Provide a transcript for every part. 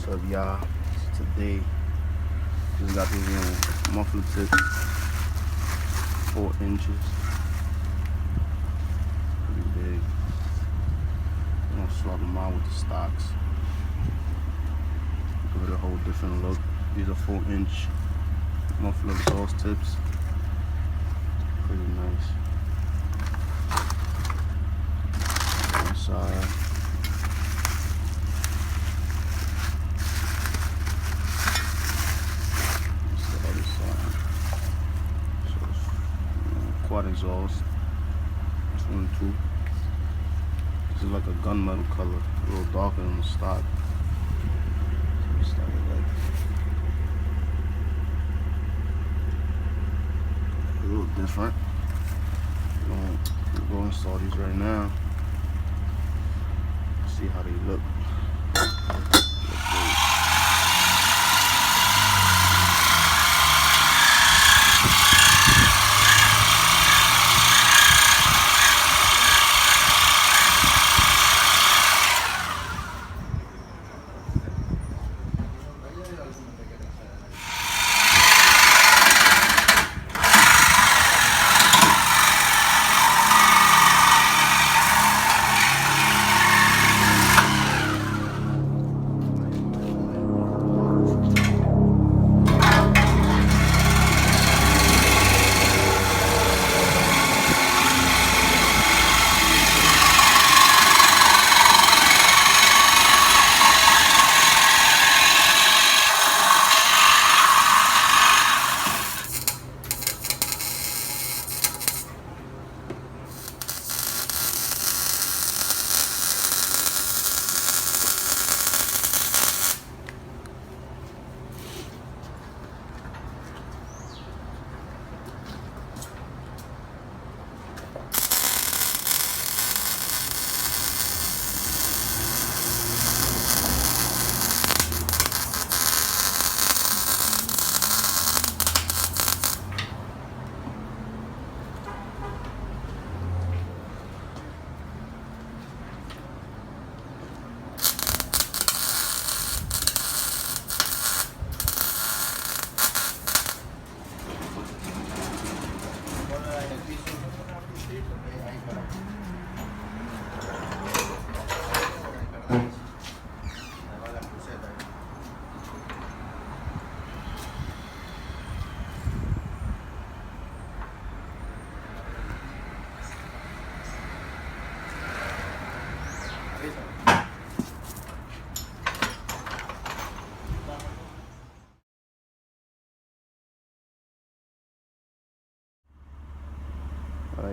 What's up, y'all? Today, just got these muffler tips, 4 inches, pretty big. I'm gonna swap them out with the stocks, give it a whole different look. These are 4-inch muffler exhaust tips, pretty nice. One side. Quad exhaust, 2 and 2. This is like a gunmetal color, a little darker than the stock. A little different. We'll go install these right now. See how they look.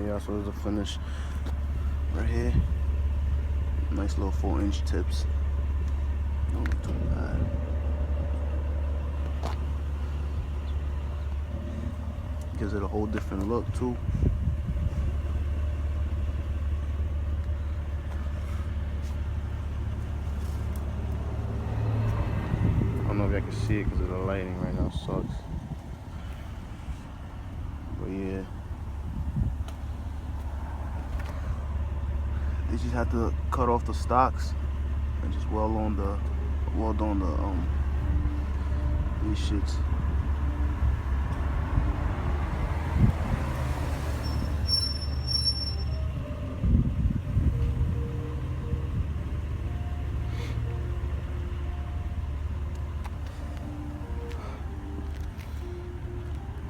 Yeah, so there's a finish right here. Nice little 4-inch tips. Don't look too bad. Gives it a whole different look too. I don't know if y'all can see it because of the lighting right now. Sucks. But yeah. They just have to cut off the stocks and just weld on the these shits.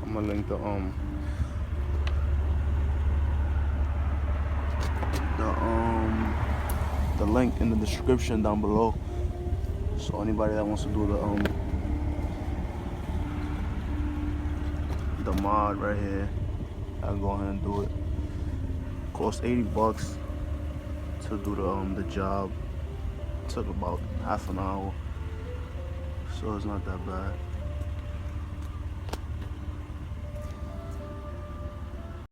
I'm gonna link the link in the description down below. So anybody that wants to do the mod right here, I'll go ahead and do it. Cost $80 to do the job. Took about half an hour, so it's not that bad.